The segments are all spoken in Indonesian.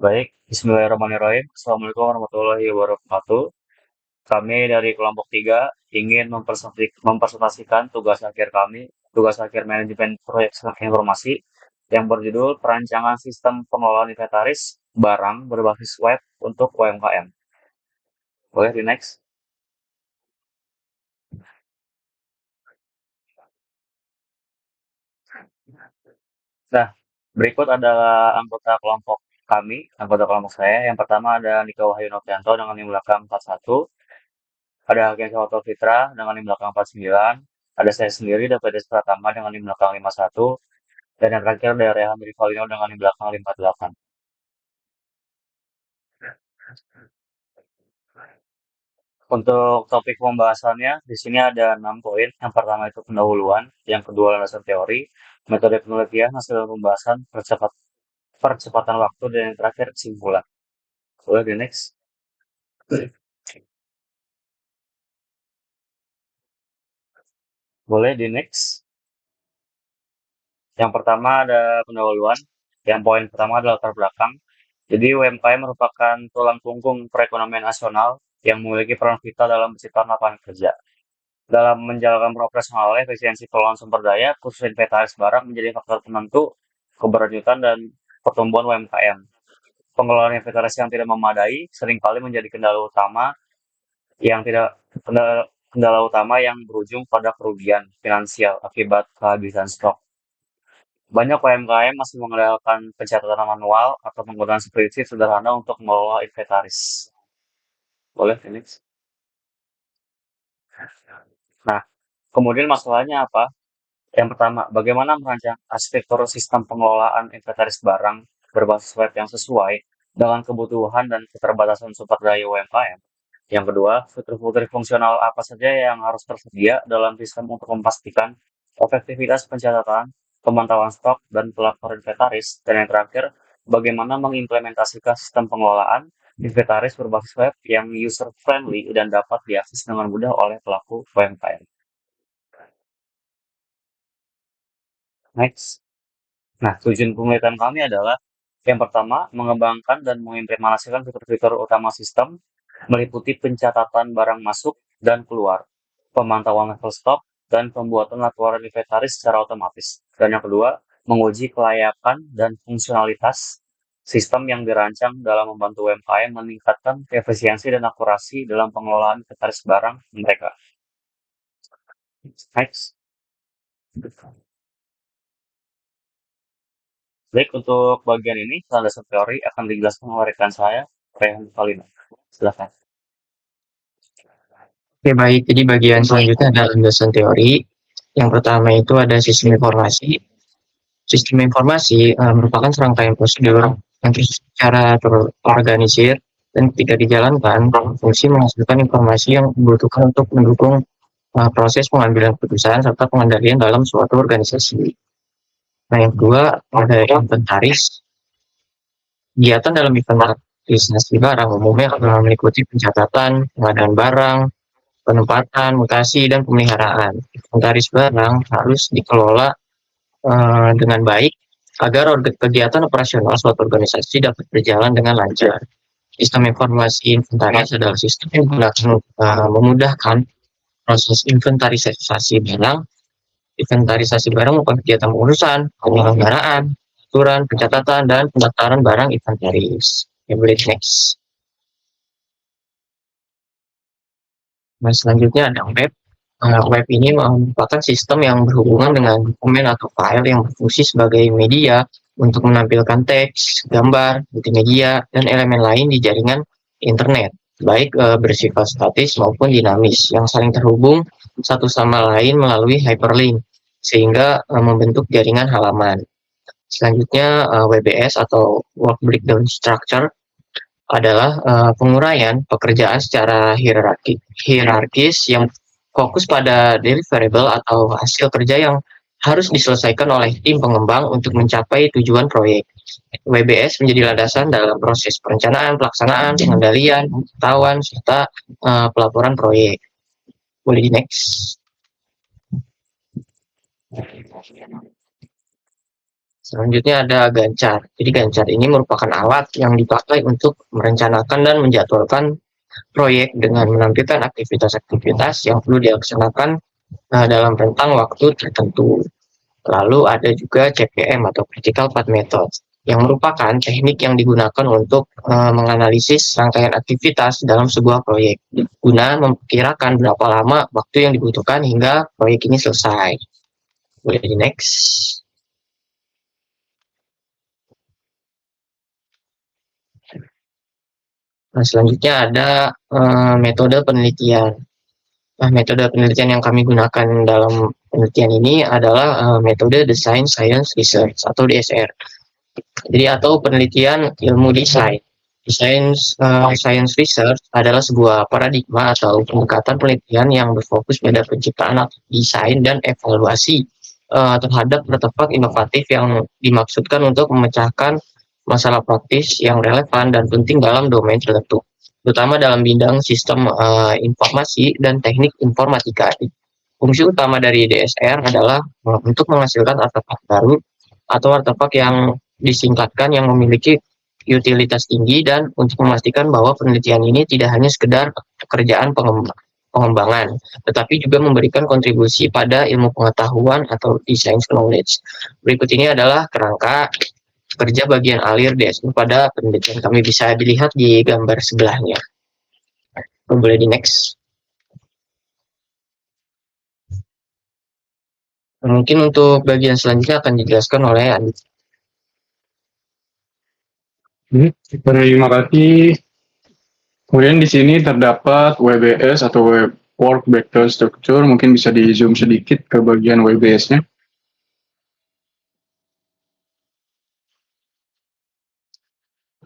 Baik, Bismillahirrahmanirrahim. Assalamualaikum warahmatullahi wabarakatuh. Kami dari kelompok 3 ingin mempresentasikan tugas akhir kami, tugas akhir manajemen proyek informasi yang berjudul Perancangan Sistem Pengelolaan Inventaris Barang Berbasis Web untuk UMKM. Boleh di next? Nah, berikut adalah anggota kelompok saya. Yang pertama ada Nika Wahyu Novianto dengan NIM belakang 41. Ada Hagen Sawoto Fitra dengan NIM belakang 49. Ada saya sendiri, Dapedes Pratama dengan NIM belakang 51. Dan yang terakhir dari Rehan Rivalino dengan NIM belakang 58. Untuk topik pembahasannya, di sini ada 6 poin. Yang pertama itu pendahuluan, yang kedua landasan teori, metode penelitian, hasil pembahasan, percepatan waktu, dan yang terakhir kesimpulan. Boleh di next? Boleh di next? Yang pertama ada pendahuluan. Yang poin pertama adalah latar belakang. Jadi UMKM merupakan tulang punggung perekonomian nasional yang memiliki peran vital dalam menciptakan lapangan kerja. Dalam menjalankan operasional efisiensi pengelolaan sumber daya, khusus inventaris barang menjadi faktor penentu keberlanjutan dan pertumbuhan UMKM. Pengelolaan inventaris yang tidak memadai seringkali menjadi kendala utama yang berujung pada kerugian finansial akibat kehabisan stok. Banyak UMKM masih mengandalkan pencatatan manual atau penggunaan spreadsheet sederhana untuk mengelola inventaris. Boleh, Felix? Nah, kemudian masalahnya apa? Yang pertama, bagaimana merancang arsitektur sistem pengelolaan inventaris barang berbasis web yang sesuai dengan kebutuhan dan keterbatasan sumber daya UMKM. Yang kedua, fitur-fitur fungsional apa saja yang harus tersedia dalam sistem untuk memastikan efektivitas pencatatan, pemantauan stok, dan pelaporan inventaris. Dan yang terakhir, bagaimana mengimplementasikan sistem pengelolaan inventaris berbasis web yang user-friendly dan dapat diakses dengan mudah oleh pelaku UMKM. Next. Nah, tujuan penelitian kami adalah yang pertama, mengembangkan dan mengimplementasikan fitur-fitur utama sistem, meliputi pencatatan barang masuk dan keluar, pemantauan level stok, dan pembuatan laporan inventaris secara otomatis. Dan yang kedua, menguji kelayakan dan fungsionalitas sistem yang dirancang dalam membantu UMKM meningkatkan efisiensi dan akurasi dalam pengelolaan inventaris barang mereka. Next. Baik, untuk bagian ini, landasan teori akan dijelaskan oleh rekan saya, Rehan Kalina. Silakan. Oke, baik. Jadi bagian selanjutnya adalah landasan teori. Yang pertama itu ada sistem informasi. Sistem informasi merupakan serangkaian prosedur yang secara terorganisir dan ketika dijalankan berfungsi menghasilkan informasi yang dibutuhkan untuk mendukung proses pengambilan keputusan serta pengendalian dalam suatu organisasi. Nah, yang kedua ada inventaris. Kegiatan dalam inventarisasi barang umumnya meliputi pencatatan, pengadaan barang, penempatan, mutasi, dan pemeliharaan. Inventaris barang harus dikelola dengan baik agar kegiatan operasional suatu organisasi dapat berjalan dengan lancar. Sistem informasi inventaris adalah sistem yang memudahkan proses inventarisasi barang. Inventarisasi barang merupakan kegiatan pengurusan, penyelenggaraan, aturan, pencatatan, dan pendaftaran barang inventaris. Yang boleh next. Nah, selanjutnya ada web. Web ini merupakan sistem yang berhubungan dengan dokumen atau file yang berfungsi sebagai media untuk menampilkan teks, gambar, multimedia, dan elemen lain di jaringan internet, baik bersifat statis maupun dinamis, yang saling terhubung satu sama lain melalui hyperlink, sehingga membentuk jaringan halaman. Selanjutnya WBS atau Work Breakdown Structure adalah penguraian pekerjaan secara hierarkis yang fokus pada deliverable atau hasil kerja yang harus diselesaikan oleh tim pengembang untuk mencapai tujuan proyek. WBS menjadi landasan dalam proses perencanaan, pelaksanaan, pengendalian, pengetahuan, serta pelaporan proyek. Boleh di next. Selanjutnya ada Gancar. Jadi Gancar ini merupakan alat yang dipakai untuk merencanakan dan menjadwalkan proyek dengan menampilkan aktivitas-aktivitas yang perlu dilaksanakan dalam rentang waktu tertentu. Lalu ada juga CPM atau Critical Path Method yang merupakan teknik yang digunakan untuk menganalisis rangkaian aktivitas dalam sebuah proyek guna memperkirakan berapa lama waktu yang dibutuhkan hingga proyek ini selesai. Boleh di next. Nah, selanjutnya ada metode penelitian. Nah, metode penelitian yang kami gunakan dalam penelitian ini adalah metode Design Science Research atau DSR. Jadi atau penelitian ilmu desain. Science Research adalah sebuah paradigma atau pendekatan penelitian yang berfokus pada penciptaan desain dan evaluasi terhadap artefak inovatif yang dimaksudkan untuk memecahkan masalah praktis yang relevan dan penting dalam domain tertentu, terutama dalam bidang sistem informasi dan teknik informatika. Fungsi utama dari DSR adalah untuk menghasilkan artefak baru atau artefak yang disingkatkan yang memiliki utilitas tinggi dan untuk memastikan bahwa penelitian ini tidak hanya sekedar pekerjaan pengembangan, tetapi juga memberikan kontribusi pada ilmu pengetahuan atau design knowledge. Berikut ini adalah kerangka kerja bagian alir DSR pada penelitian kami, bisa dilihat di gambar sebelahnya. Boleh di next. Mungkin untuk bagian selanjutnya akan dijelaskan oleh Andi. Terima kasih. Kemudian di sini terdapat WBS atau Work Background Structure. Mungkin bisa di zoom sedikit ke bagian WBS-nya.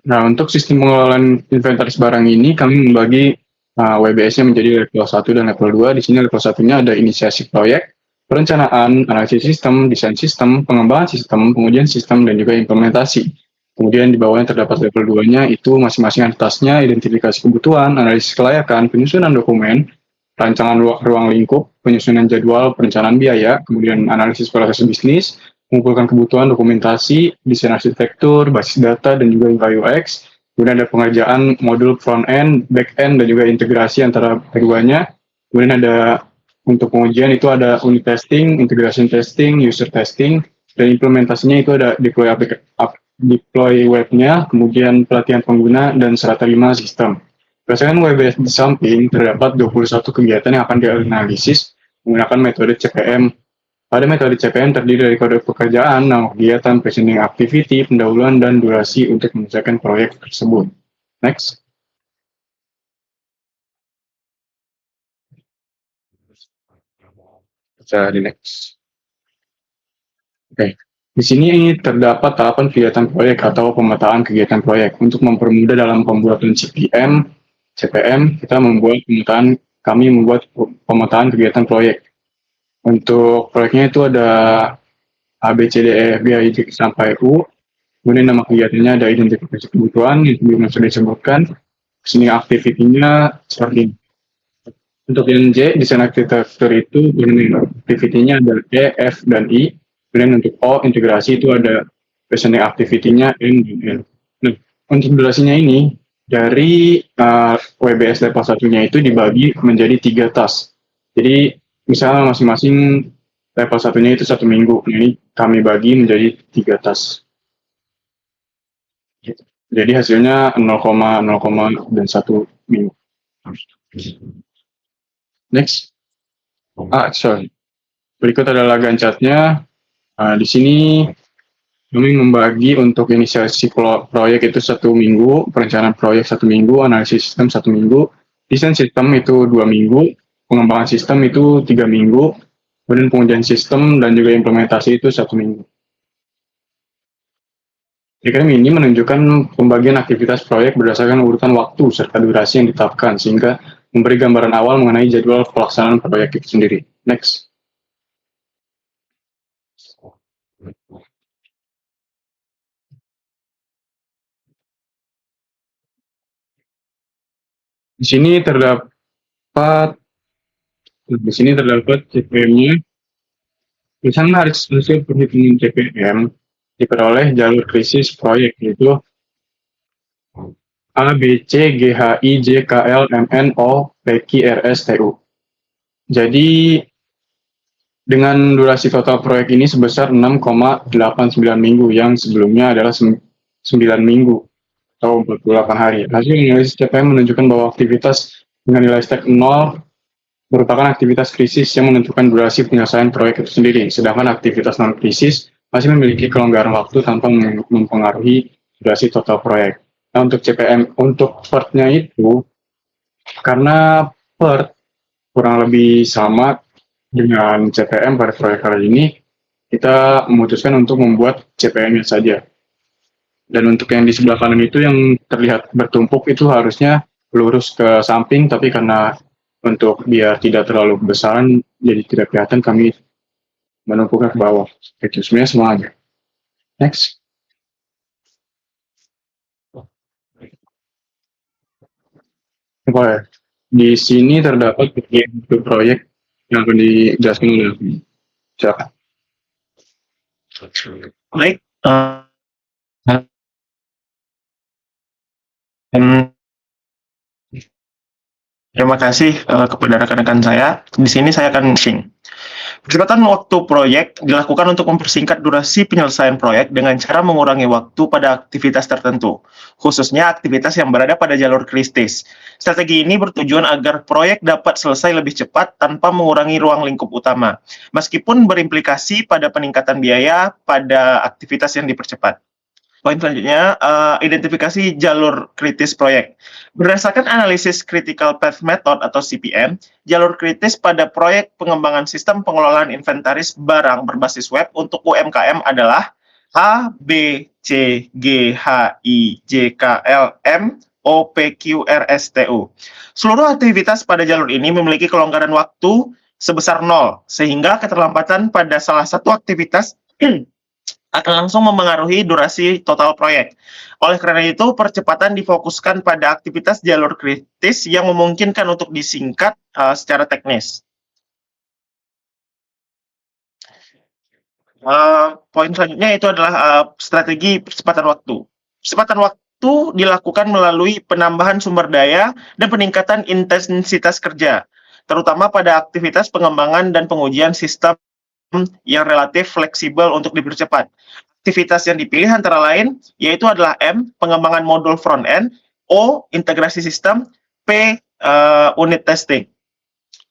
Nah, untuk sistem pengelolaan inventaris barang ini, kami membagi WBS-nya menjadi level 1 dan level 2. Di sini level 1-nya ada inisiasi proyek, perencanaan, analisis sistem, desain sistem, pengembangan sistem, pengujian sistem, dan juga implementasi. Kemudian di bawahnya terdapat level 2-nya, itu masing-masing atasnya identifikasi kebutuhan, analisis kelayakan, penyusunan dokumen, rancangan ruang lingkup, penyusunan jadwal, perencanaan biaya, kemudian analisis proses bisnis, mengumpulkan kebutuhan dokumentasi, desain arsitektur, basis data, dan juga UI UX. Kemudian ada pengerjaan modul front end, back end, dan juga integrasi antara keduanya. Kemudian ada untuk pengujian itu ada unit testing, integration testing, user testing, dan implementasinya itu ada deploy webnya, kemudian pelatihan pengguna, dan serah terima sistem. Berdasarkan WBS di samping, terdapat 21 kegiatan yang akan dianalisis menggunakan metode CPM. Pada metode CPM terdiri dari kode pekerjaan, nama kegiatan, positioning activity, pendahuluan, dan durasi untuk menyelesaikan proyek tersebut. Next. Bisa di next. Oke. Di sini terdapat tahapan kegiatan proyek atau pemetaan kegiatan proyek. Untuk mempermudah dalam pembuatan CPM, kami membuat pemetaan kegiatan proyek. Untuk proyeknya itu ada A, B, C, D, E, F, G, I, J, sampai U. Kemudian nama kegiatannya ada identifikasi kebutuhan yang sebelumnya sudah disebutkan. Sini activity-nya seperti ini. Untuk yang J, desain arsitektur itu activity-nya ada E, F, dan I. Kemudian untuk O, integrasi itu ada listening activity-nya N dan L. Nah, untuk durasinya ini, dari WBS level 1-nya itu dibagi menjadi 3 task. Jadi, misalnya masing-masing level 1-nya itu 1 minggu. Ini kami bagi menjadi 3 task. Jadi hasilnya 0,0, dan 1 minggu. Next. Sorry. Berikut adalah Gantt-nya. Di sini kami membagi untuk inisiasi proyek itu 1 minggu, perencanaan proyek 1 minggu, analisis sistem 1 minggu, desain sistem itu 2 minggu, pengembangan sistem itu 3 minggu, kemudian pengujian sistem dan juga implementasi itu 1 minggu. Diagram ini menunjukkan pembagian aktivitas proyek berdasarkan urutan waktu serta durasi yang ditetapkan, sehingga memberi gambaran awal mengenai jadwal pelaksanaan proyek itu sendiri. Next. Di sini terdapat CPM-nya. Misalnya hasil perhitungan CPM diperoleh jalur krisis proyek, yaitu A, B, C, G, H, I, J, K, L, M, N, O, P, Q, R, S, T, U. Jadi, dengan durasi total proyek ini sebesar 6,89 minggu, yang sebelumnya adalah 9 minggu atau 48 hari. Hasil analisis CPM menunjukkan bahwa aktivitas dengan nilai stack 0 merupakan aktivitas krisis yang menentukan durasi penyelesaian proyek itu sendiri, sedangkan aktivitas non-krisis masih memiliki kelonggaran waktu tanpa mempengaruhi durasi total proyek. Nah, untuk CPM, untuk PERT-nya itu, karena PERT kurang lebih sama dengan CPM pada proyek kali ini, kita memutuskan untuk membuat CPM-nya saja. Dan untuk yang di sebelah kanan itu yang terlihat bertumpuk itu harusnya lurus ke samping, tapi karena untuk biar tidak terlalu besaran, jadi tidak kelihatan, kami menumpuknya ke bawah. Itu sebenarnya semuanya. Next. Oke. Di sini terdapat proyek yang akan dijelaskan oleh aku. Silakan. Baik, terima kasih kepada rekan-rekan saya. Di sini saya akan sharing. Percepatan waktu proyek dilakukan untuk mempersingkat durasi penyelesaian proyek dengan cara mengurangi waktu pada aktivitas tertentu, khususnya aktivitas yang berada pada jalur kritis. Strategi ini bertujuan agar proyek dapat selesai lebih cepat tanpa mengurangi ruang lingkup utama, meskipun berimplikasi pada peningkatan biaya pada aktivitas yang dipercepat. Poin selanjutnya, identifikasi jalur kritis proyek. Berdasarkan analisis Critical Path Method atau CPM, jalur kritis pada proyek pengembangan sistem pengelolaan inventaris barang berbasis web untuk UMKM adalah A, B, C, G, H, I, J, K, L, M, O, P, Q, R, S, T, U. Seluruh aktivitas pada jalur ini memiliki kelonggaran waktu sebesar 0, sehingga keterlambatan pada salah satu aktivitas akan langsung mempengaruhi durasi total proyek. Oleh karena itu, percepatan difokuskan pada aktivitas jalur kritis yang memungkinkan untuk disingkat secara teknis. Poin selanjutnya itu adalah strategi percepatan waktu. Percepatan waktu dilakukan melalui penambahan sumber daya dan peningkatan intensitas kerja, terutama pada aktivitas pengembangan dan pengujian sistem yang relatif fleksibel untuk dipercepat. Aktivitas yang dipilih antara lain yaitu adalah M, pengembangan modul front end, O, integrasi sistem, P, unit testing.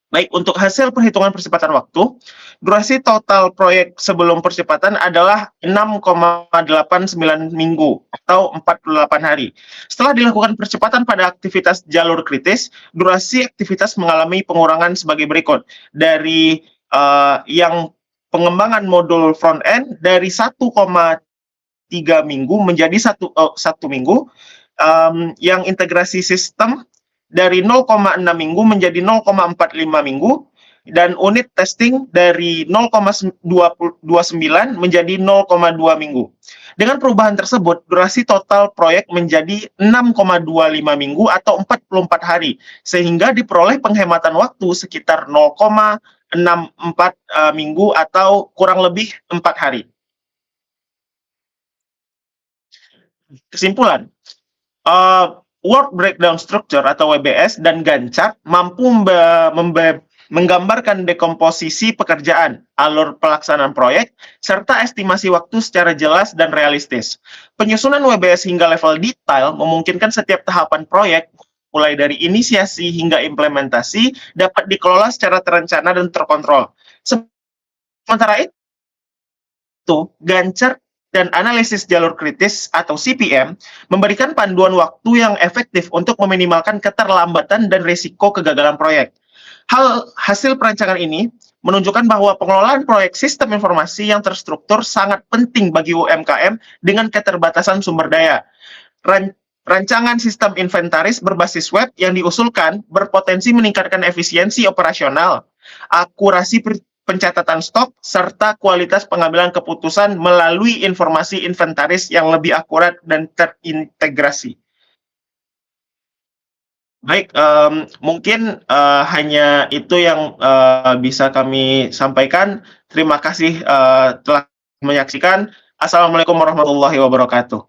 Baik, untuk hasil perhitungan percepatan waktu, durasi total proyek sebelum percepatan adalah 6,89 minggu atau 48 hari. Setelah dilakukan percepatan pada aktivitas jalur kritis, durasi aktivitas mengalami pengurangan sebagai berikut. Dari yang pengembangan modul front end dari 1,3 minggu menjadi 1 minggu, yang integrasi sistem dari 0,6 minggu menjadi 0,45 minggu, dan unit testing dari 0,29 menjadi 0,2 minggu. Dengan perubahan tersebut, durasi total proyek menjadi 6,25 minggu atau 44 hari, sehingga diperoleh penghematan waktu sekitar 0,64 minggu atau kurang lebih 4 hari. Kesimpulan, Work Breakdown Structure atau WBS dan Gantt chart mampu menggambarkan dekomposisi pekerjaan, alur pelaksanaan proyek, serta estimasi waktu secara jelas dan realistis. Penyusunan WBS hingga level detail memungkinkan setiap tahapan proyek, mulai dari inisiasi hingga implementasi, dapat dikelola secara terencana dan terkontrol. Sementara itu, Gantt chart dan analisis jalur kritis atau CPM memberikan panduan waktu yang efektif untuk meminimalkan keterlambatan dan risiko kegagalan proyek. Hasil perancangan ini menunjukkan bahwa pengelolaan proyek sistem informasi yang terstruktur sangat penting bagi UMKM dengan keterbatasan sumber daya. Rancangan sistem inventaris berbasis web yang diusulkan berpotensi meningkatkan efisiensi operasional, akurasi pencatatan stok, serta kualitas pengambilan keputusan melalui informasi inventaris yang lebih akurat dan terintegrasi. Baik, mungkin hanya itu yang bisa kami sampaikan. Terima kasih telah menyaksikan. Assalamualaikum warahmatullahi wabarakatuh.